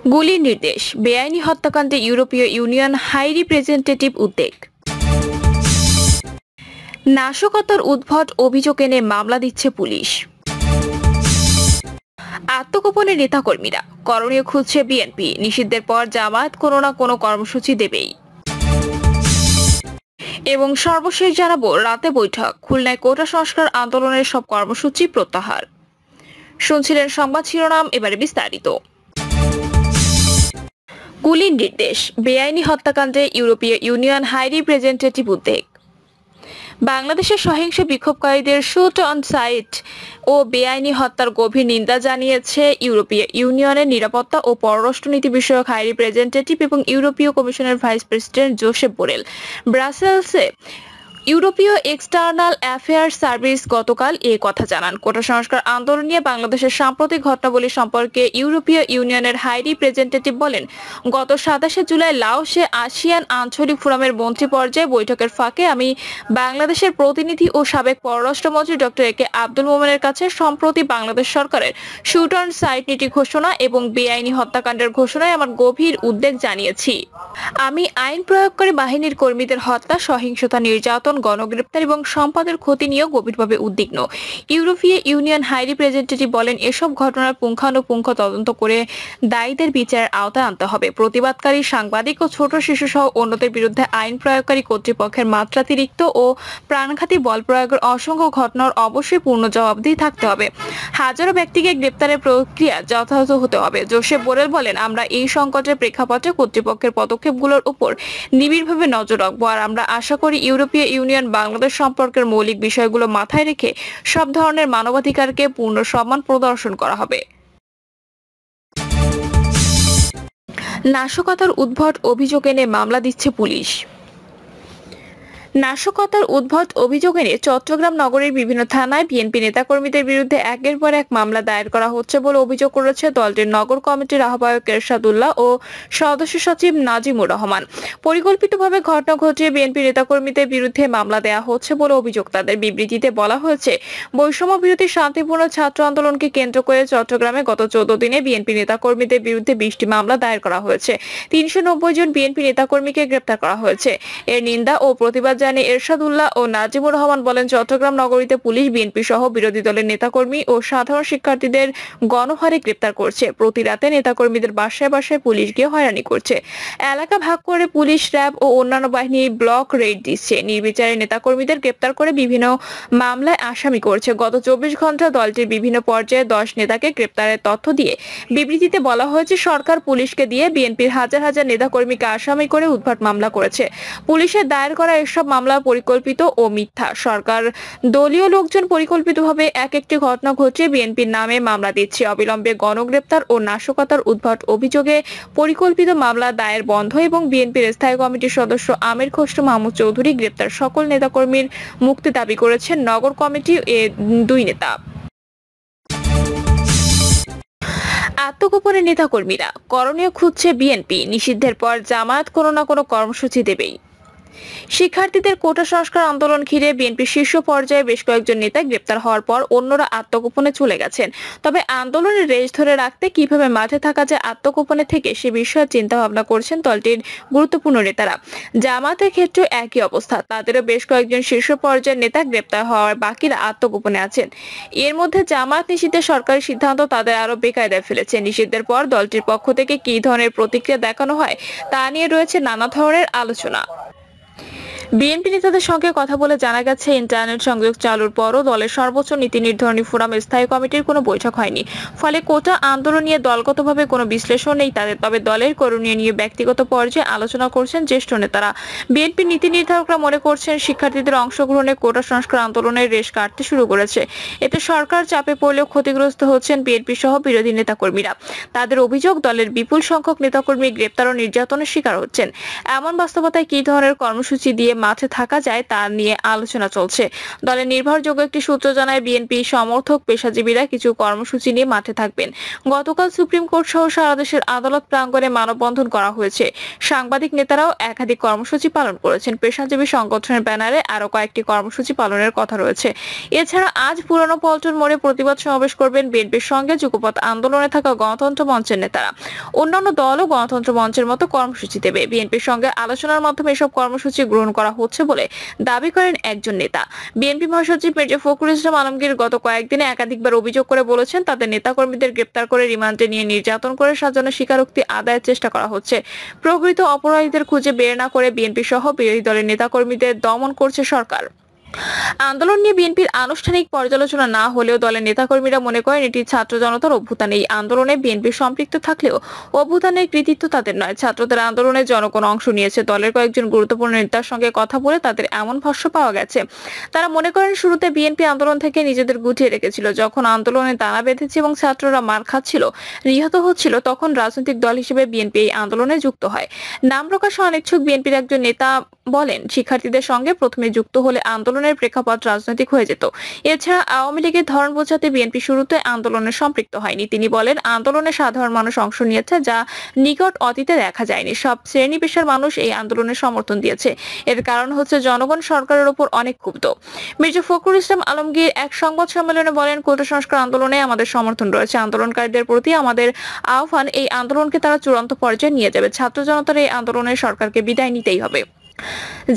গুলির নির্দেশ, বেআইনি হত্যাকাণ্ডে ইউরোপীয় ইউনিয়ন হাই রিপ্রেজেন্টেটিভ উদ্বেগ। নাশকতার উদ্ভট অভিযোগ এনে মামলা দিচ্ছে পুলিশ। আত্মগোপনে নেতাকর্মীরা, করণীয় খুঁজছে বিএনপি, নিষিদ্ধের পর জামায়াত কোনো না কোনো কর্মসূচি দেবেই। এবং সর্বশেষ জানাবো রাতে বৈঠক, খুলনায় কোটা সংস্কার আন্দোলনের সব কর্মসূচি প্রত্যাহার। শুনছিলেন সংবাদ শিরোনাম, এবারে বিস্তারিত। গুলির নির্দেশ, বেআইনি হত্যাকাণ্ডে ইউরোপীয় ইউনিয়ন হাই রিপ্রেজেন্টেটিভ উদ্বেগ। বাংলাদেশের সহিংস বিক্ষোভকারীদের শুট অন সাইট ও বেআইনি হত্যার গভীর নিন্দা জানিয়েছে ইউরোপীয় ইউনিয়নের নিরাপত্তা ও পররাষ্ট্রনীতি বিষয়ক হাই রিপ্রেজেন্টেটিভ এবং ইউরোপীয় কমিশনের ভাইস প্রেসিডেন্ট জোসেপ বোরেল। ব্রাসেলসে ইউরোপীয় এক্সটার্নাল অ্যাফেয়ার্স সার্ভিস গতকাল এ কথা জানান। কোটা সংস্কার আন্দোলন নিয়ে বাংলাদেশের সাম্প্রতিক ঘটনাবলী সম্পর্কে ইউরোপীয় ইউনিয়নের হাই রিপ্রেজেন্টেটিভ বলেন, গত 27 জুলাই লাওসে আসিয়ান আঞ্চলিক ফোরামের মন্ত্রী পর্যায়ে বৈঠকের ফাঁকে আমি বাংলাদেশের প্রতিনিধি ও সাবেক পররাষ্ট্রমন্ত্রী ডক্টর এ কে আব্দুল মোমেনের কাছে সম্প্রতি বাংলাদেশ সরকারের শুট অন সাইট নীতি ঘোষণা এবং বেআইনি হত্যাকাণ্ডের ঘোষণায় আমার গভীর উদ্বেগ জানিয়েছি। আমি আইন প্রয়োগকারী বাহিনীর কর্মীদের হত্যা, সহিংসতা, নির্যাতন, গণগ্রেপ্তার এবং সম্পদের ক্ষতি নিয়েও গভীরভাবে উদ্বিগ্ন। ইউরোপীয় ইউনিয়ন হাই রিপ্রেজেন্টেটিভ বলেন, এসব ঘটনার পুঙ্খানুপুঙ্খ তদন্ত করে দায়ীদের বিচারের আওতায় আনতে হবে। প্রতিবাদকারী সাংবাদিক ও ছোট শিশু সহ অন্যদের বিরুদ্ধে আইন প্রয়োগকারী কর্তৃপক্ষের মাত্রাতিরিক্ত ও প্রাণঘাতী বল প্রয়োগের অসংখ্য ঘটনার অবশ্যই পূর্ণ জবাবদিহি থাকতে হবে। হাজারো ব্যক্তিকে গ্রেপ্তারের প্রক্রিয়া যথাযথ হতে হবে। জোসেপ বোরেল বলেন, আমরা এই সংকটের প্রেক্ষাপটে কর্তৃপক্ষের পদক্ষেপগুলোর উপর নিবিড়ভাবে নজর রাখবো, আর আমরা আশা করি ইউরোপীয় ইউনিয়ন বাংলাদেশ সম্পর্কের মৌলিক বিষয়গুলো মাথায় রেখে সব ধরনের মানবাধিকারকে পূর্ণ সম্মান প্রদর্শন করা হবে। নাশকতার উদ্ভট অভিযোগ এনে মামলা দিচ্ছে পুলিশ। নাশকতার উদ্ভট অভিযোগ এনে চট্টগ্রাম নগরের বিভিন্ন থানায় বিএনপি নেতাকর্মীদের বিরুদ্ধে একের পর এক মামলা দায়ের করা হচ্ছে বলে অভিযোগ করেছে দলটির নগর কমিটির আহ্বায়ক এরশাদুল্লাহ ও সদস্য সচিব নাজিমুর রহমান। পরিকল্পিতভাবে ঘটনা ঘটিয়ে বিএনপি নেতাকর্মীদের বিরুদ্ধে মামলা দেওয়া হচ্ছে বলে অভিযোগ তাদের। বিবৃতিতে বলা হয়েছে, বৈষম্য বিরোধী শান্তিপূর্ণ ছাত্র আন্দোলনকে কেন্দ্র করে চট্টগ্রামে গত 14 দিনে বিএনপি নেতাকর্মীদের বিরুদ্ধে 20টি মামলা দায়ের করা হয়েছে। 390 জন বিএনপি নেতাকর্মীকে গ্রেপ্তার করা হয়েছে। এর নিন্দা ও প্রতিবাদ জানিয়ে এরশাদুল্লাহ ও নাজিমুর রহমান বলেন, চট্টগ্রাম নগরীতে পুলিশ বিএনপি সহ বিরোধী দলের নেতাকর্মী ও সাধারণ শিক্ষার্থীদের গণহারে গ্রেপ্তার করছে। প্রতি রাতে নেতাকর্মীদের বাসায় বাসায় পুলিশ গিয়ে হয়রানি করছে। এলাকা ভাগ করে পুলিশ, র্যাব ও অন্যান্য বাহিনী ব্লক রেড দিচ্ছে। নির্বিচারে নেতাকর্মীদের গ্রেপ্তার করে বিভিন্ন মামলায় আসামি করছে। গত 24 ঘন্টা দলটির বিভিন্ন পর্যায়ে 10 নেতাকে গ্রেপ্তারের তথ্য দিয়ে বিবৃতিতে বলা হয়েছে, সরকার পুলিশকে দিয়ে বিএনপির হাজার হাজার নেতাকর্মীকে আসামি করে উদ্ভট মামলা করেছে। পুলিশের দায়ের করা এসব মামলা পরিকল্পিত ও মিথ্যা। সরকার দলীয় লোকজন পরিকল্পিতভাবে এক একটি ঘটনা ঘটিয়ে বিএনপির নামে মামলা দিচ্ছে। অবিলম্বে গণগ্রেপ্তার ও নাশকতার উদ্ভট অভিযোগে পরিকল্পিত মামলা দায়ের বন্ধ এবং বিএনপির স্থায়ী কমিটির সদস্য আমির খসরু মাহমুদ চৌধুরী গ্রেপ্তার সকল নেতাকর্মীর মুক্তি দাবি করেছেন নগর কমিটি এ 2 নেতা। আত্মগোপনে নেতাকর্মীরা, করণীয় খুঁজছে বিএনপি, নিষিদ্ধের পর জামায়াত কোনো না কোনো কর্মসূচি দেবেই। শিক্ষার্থীদের কোটা সংস্কার আন্দোলন ঘিরে বিএনপির শীর্ষ পর্যায়ে বেশ কয়েকজন নেতা গ্রেপ্তার হওয়ার পর অন্যরা আত্মগোপনে চলে গেছেন। তবে আন্দোলনের রেশ ধরে রাখতে কিভাবে মাঠে থাকা যায় আত্মগোপনে থেকে সে বিষয়ে চিন্তা ভাবনা করছেন দলটির গুরুত্বপূর্ণ নেতারা। জামায়াতের ক্ষেত্রে একই অবস্থা, তাদেরও বেশ কয়েকজন শীর্ষ পর্যায়ের নেতা গ্রেপ্তার হওয়ার, বাকিরা আত্মগোপনে আছেন। এর মধ্যে জামায়াত নিষিদ্ধের সরকারি সিদ্ধান্ত তাদের আরো বেকায়দায় ফেলেছে। নিষিদ্ধের পর দলটির পক্ষ থেকে কী ধরনের প্রতিক্রিয়া দেখানো হয় তা নিয়ে রয়েছে নানা ধরনের আলোচনা। বিএনপি নেতাদের সঙ্গে কথা বলে জানা গেছে, ইন্টারনেট সংযোগ চালুর পরও দলের সর্বোচ্চ নীতি নির্ধারণী ফোরাম স্থায়ী কমিটির কোনো বৈঠক হয়নি। ফলে কোটা আন্দোলন নিয়ে দলগতভাবে কোনো বিশ্লেষণ নেই তাদের। তবে দলের করণীয় নিয়ে ব্যক্তিগত পর্যায়ে আলোচনা করছেন জ্যেষ্ঠ নেতারা। বিএনপি নীতি নির্ধারকরা মনে করছেন, শিক্ষার্থীদের অংশগ্রহণে কোটা সংস্কার আন্দোলনের রেশ কাটতে শুরু করেছে। এতে সরকার চাপে পড়লেও ক্ষতিগ্রস্ত হচ্ছেন বিএনপি সহ বিরোধী নেতাকর্মীরা। তাদের অভিযোগ, দলের বিপুল সংখ্যক নেতাকর্মী গ্রেপ্তার ও নির্যাতনের শিকার হচ্ছেন। এমন বাস্তবতায় কী ধরনের কর্মসূচি দিয়ে মাঠে থাকা যায় তা নিয়ে আলোচনা চলছে। দলের নির্ভরযোগ্য একটি সূত্র জানায়, বিএনপি সমর্থক পেশাজীবীরা কিছু কর্মসূচি নিয়ে মাঠে থাকবেন। গতকাল সুপ্রিম কোর্ট সহ সারা দেশের আদালত প্রাঙ্গণে মানববন্ধন করা হয়েছে। সাংবাদিক নেতারাও একাধিক কর্মসূচি পালন করেছেন। পেশাজীবী সংগঠনের ব্যানারে আরো কয়েকটি কর্মসূচি পালনের কথা রয়েছে। এছাড়া আজ পুরনো পল্টন মোড়ে প্রতিবাদ সমাবেশ করবেন বিএনপির সঙ্গে যুগপৎ আন্দোলনে থাকা গণতন্ত্র মঞ্চের নেতারা। অন্যান্য দলও গণতন্ত্র মঞ্চের মতো কর্মসূচি দেবে। বিএনপির সঙ্গে আলোচনার মাধ্যমে এসব কর্মসূচি গ্রহণ করা হচ্ছে বলে দাবি করেন একজন নেতা। বিএনপি মহাসচিব মির্জা ফখরুল ইসলাম আলমগীর গত কয়েকদিনে একাধিকবার অভিযোগ করে বলেছেন, তাদের নেতাকর্মীদের গ্রেপ্তার করে রিমান্ডে নিয়ে নির্যাতন করে সাজানো স্বীকারোক্তি আদায়ের চেষ্টা করা হচ্ছে। প্রকৃত অপরাধীদের খুঁজে বের না করে বিএনপি সহ বিরোধী দলের নেতাকর্মীদের দমন করছে সরকার। আন্দোলন নিয়ে বিএনপির আনুষ্ঠানিক পর্যালোচনা না হলেও দলের নেতাকর্মীরা মনে করেন এটি ছাত্র জনতার অভ্যুত্থান। এই আন্দোলনে বিএনপি সম্পৃক্ত থাকলেও অভ্যুত্থানের কৃতিত্ব তাদের নয়। ছাত্রদের আন্দোলনে জনগণ অংশ নিয়েছে। দলের কয়েকজন গুরুত্বপূর্ণ নেতার সঙ্গে কথা বলে তাদের এমন ভাষ্য পাওয়া গেছে। তারা মনে করেন শুরুতে বিএনপি আন্দোলন থেকে নিজেদের গুটিয়ে রেখেছিল। যখন আন্দোলনে দানা বেঁধেছে এবং ছাত্ররা মার খাচ্ছিল, নিহত হচ্ছিল, তখন রাজনৈতিক দল হিসেবে বিএনপি এই আন্দোলনে যুক্ত হয়। নাম প্রকাশে অনিচ্ছুক বিএনপির একজন নেতা বলেন, শিক্ষার্থীদের সঙ্গে প্রথমে যুক্ত হলে আন্দোলনের প্রেক্ষাপট রাজনৈতিক হয়ে যেত। এছাড়া আওয়ামী লীগের ধরন বোঝাতে বিএনপি শুরুতে আন্দোলনে সম্পৃক্ত হয়নি। তিনি বলেন, আন্দোলনে সাধারণ মানুষ অংশ নিয়েছে, যা নিকট অতীতে দেখা যায়নি। সব শ্রেণী পেশার মানুষ এই আন্দোলনের সমর্থন দিয়েছে। এর কারণ হচ্ছে জনগণ সরকারের উপর অনেক ক্ষুব্ধ। মির্জা ফখরুল ইসলাম আলমগীর এক সংবাদ সম্মেলনে বলেন, কোটা সংস্কার আন্দোলনে আমাদের সমর্থন রয়েছে। আন্দোলনকারীদের প্রতি আমাদের আহ্বান, এই আন্দোলনকে তারা চূড়ান্ত পর্যায়ে নিয়ে যাবে। ছাত্র জনতার এই আন্দোলনে সরকারকে বিদায় নিতেই হবে।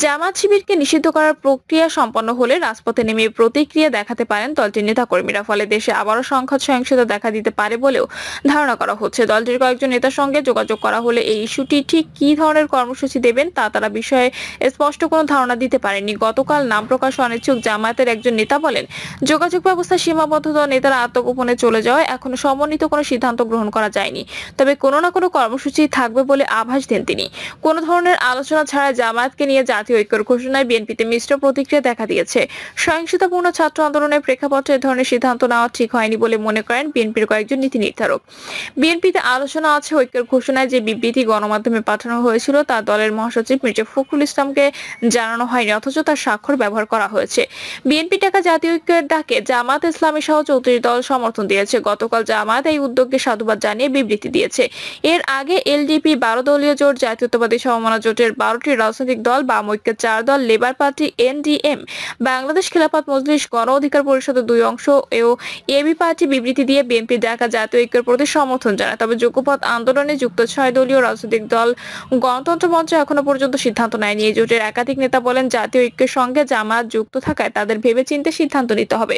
জামাত শিবিরকে নিষিদ্ধ করার প্রক্রিয়া সম্পন্ন হলে রাজপথে নেমে প্রতিক্রিয়া দেখাতে পারেন দলটির নেতাকর্মীরা। ফলে দেশে আবারও সংঘাত সহিংসতা দেখা দিতে পারে বলেও ধারণা করা হচ্ছে। দলটির কয়েকজন নেতার সঙ্গে যোগাযোগ করা হলে এই ইস্যুটি ঠিক কী ধরনের কর্মসূচি দেবেন তা তারা বিষয়ে স্পষ্ট কোনো ধারণা দিতে পারেননি। গতকাল নাম প্রকাশে অনিচ্ছুক জামায়াতের একজন নেতা বলেন, যোগাযোগ ব্যবস্থা সীমাবদ্ধতা, নেতারা আত্মগোপনে চলে যাওয়ায় এখনো সমন্বিত কোনো সিদ্ধান্ত গ্রহণ করা যায়নি। তবে কোনো না কোনো কর্মসূচি থাকবে বলে আভাস দেন তিনি। কোনো ধরনের আলোচনা ছাড়া জামায়াতকে নিয়ে জাতীয় ঐক্যের ঘোষণায় বিএনপিতে মিশ্র প্রতিক্রিয়া দেখা দিয়েছে। সহিংসতাপূর্ণ ছাত্র আন্দোলনের প্রেক্ষাপটে এ ধরনের সিদ্ধান্ত নেওয়া ঠিক হয়নি বলে মনে করেন বিএনপির কয়েকজন নীতি নির্ধারক। বিএনপিতে আলোচনা আছে, ঐক্যের ঘোষণায় যে বিবৃতি গণমাধ্যমে পাঠানো হয়েছিল তা দলের মহাসচিব মির্জা ফখরুল ইসলামকে জানানো হয়নি, অথচ তার স্বাক্ষর ব্যবহার করা হয়েছে। বিএনপি টাকা জাতীয় ঐক্যের ডাকে জামাত ইসলামী সহ 34 দল সমর্থন দিয়েছে। গতকাল জামায়াত এই উদ্যোগকে সাধুবাদ জানিয়ে বিবৃতি দিয়েছে। এর আগে এলডিপি 12 দলীয় জোট, জাতীয়তাবাদী সমমনা জোটের 12টি রাজনৈতিক দল, বাম ঐক্যের 4 দল, labour party, NDM, Bangladesh Khelafat Majlis, গণ অধিকার পরিষদের 2 অংশ ও এবি পার্টি বিবৃতি দিয়ে বিএনপি ডাকা জাতীয় ঐক্যের প্রতি সমর্থন জানায়। তবে যুগপৎ আন্দোলনে যুক্ত 6 দলীয় রাজনৈতিক দল গণতন্ত্র মঞ্চ এখনো পর্যন্ত সিদ্ধান্ত নেয়নি। এই জোটের একাধিক নেতা বলেন, জাতীয় ঐক্যের সঙ্গে জামায়াত যুক্ত থাকায় তাদের ভেবেচিন্তে সিদ্ধান্ত নিতে হবে।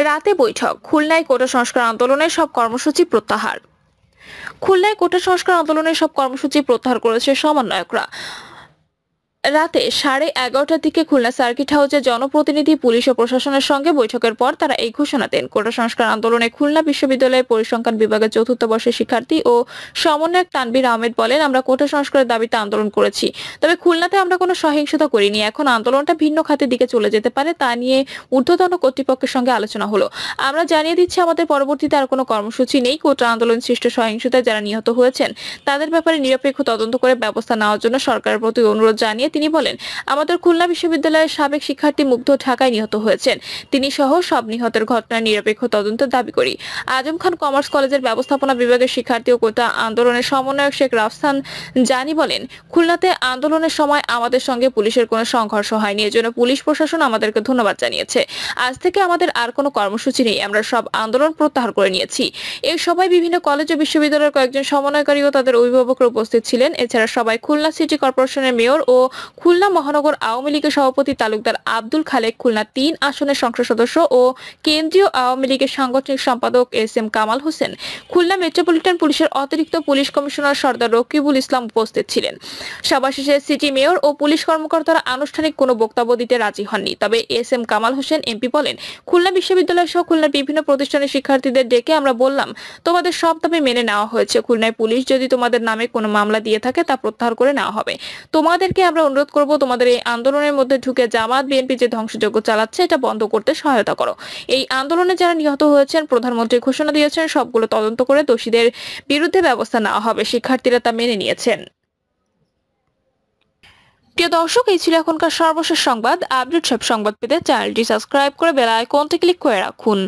রাতে বৈঠক, খুলনায় কোটা সংস্কার আন্দোলনের সব কর্মসূচি প্রত্যাহার। খুলনায় কোটা সংস্কার আন্দোলনের সব কর্মসূচি প্রত্যাহার করেছে সমন্বয়করা। রাতে 11:30টার দিকে খুলনা সার্কিট হাউসে জনপ্রতিনিধি, পুলিশ ও প্রশাসনের সঙ্গে বৈঠকের পর তারা এই ঘোষণা দেন। কোটা সংস্কার আন্দোলনে খুলনা বিশ্ববিদ্যালয়ের পরিসংখ্যান বিভাগের 4র্থ বর্ষের শিক্ষার্থী ও সমন্বয়ক তানভীর আহমেদ বলেন, আমরা কোটা সংস্কারের দাবিতে আন্দোলন করেছি, তবে খুলনাতে আমরা কোনো সহিংসতা করিনি। এখন আন্দোলনটা ভিন্ন খাতের দিকে চলে যেতে পারে, তা নিয়ে ঊর্ধ্বতন কর্তৃপক্ষের সঙ্গে আলোচনা হলো। আমরা জানিয়ে দিচ্ছি, আমাদের পরবর্তীতে আর কোনো কর্মসূচি নেই। কোটা আন্দোলন সৃষ্ট সহিংসতায় যারা নিহত হয়েছেন তাদের ব্যাপারে নিরপেক্ষ তদন্ত করে ব্যবস্থা নেওয়ার জন্য সরকারের প্রতি অনুরোধ জানিয়ে তিনি বলেন, আমাদের খুলনা বিশ্ববিদ্যালয়ের সাবেক শিক্ষার্থী মুগ্ধ ঢাকায় নিহত হয়েছেন। তিনি সহ সব নিহতের ঘটনার নিরপেক্ষ তদন্তের দাবি করি। আজম খান কমার্স কলেজের ব্যবস্থাপনা বিভাগের শিক্ষার্থী ও কোটা আন্দোলনের সমন্বয়ক শেখ রাফসান জানি বলেন, খুলনাতে আন্দোলনের সময় আমাদের সঙ্গে পুলিশের কোনো সংঘর্ষ হয়নি। এজন্য পুলিশ প্রশাসন আমাদেরকে ধন্যবাদ জানিয়েছে। আজ থেকে আমাদের আর কোনো কর্মসূচি নেই। আমরা সব আন্দোলন প্রত্যাহার করে নিয়েছি। এই সবাই বিভিন্ন কলেজ ও বিশ্ববিদ্যালয়ের কয়েকজন সমন্বয়কারী ও তাদের অভিভাবকরা উপস্থিত ছিলেন। এছাড়া সবাই খুলনা সিটি কর্পোরেশনের মেয়র ও খুলনা মহানগর আওয়ামী লীগের সভাপতি তালুকদার আব্দুল খালেক, খুলনা 3 আসনের সংসদ সদস্য ও কেন্দ্রীয় আওয়ামী লীগের সাংগঠনিক সম্পাদক এস.এম. কামাল হোসেন, খুলনা মেট্রোপলিটন পুলিশের অতিরিক্ত পুলিশ কমিশনার সর্দার রকিবুল ইসলাম উপস্থিত ছিলেন। সভা শেষে সিটি মেয়র ও পুলিশ কর্মকর্তারা আনুষ্ঠানিক কোনো বক্তব্য দিতে রাজি হননি। তবে এস.এম. কামাল হোসেন এমপি বলেন, খুলনা বিশ্ববিদ্যালয় সহ খুলনার বিভিন্ন প্রতিষ্ঠানের শিক্ষার্থীদের ডেকে আমরা বললাম, তোমাদের সব দাবি মেনে নেওয়া হয়েছে। খুলনায় পুলিশ যদি তোমাদের নামে কোনো মামলা দিয়ে থাকে তা প্রত্যাহার করে নেওয়া হবে। তোমাদেরকে আমরা অনুরোধ করব, তোমাদের এই আন্দোলনের মধ্যে ঢুকে জামাত বিএনপি যে ধ্বংসযজ্ঞ চালাচ্ছে এটা বন্ধ করতে সহায়তা করো। এই আন্দোলনে যারা নিহত হয়েছেন, প্রধানমন্ত্রী ঘোষণা দিয়েছেন সবগুলো তদন্ত করে দোষীদের বিরুদ্ধে ব্যবস্থা নেওয়া হবে। শিক্ষার্থীরা তা মেনে নিয়েছেন। প্রিয় দর্শক, এই ছিল এখনকার সর্বশেষ সংবাদ। আপডেট সব সংবাদ পেতে চ্যানেলটি সাবস্ক্রাইব করে বেল আইকনটি ক্লিক করে রাখুন।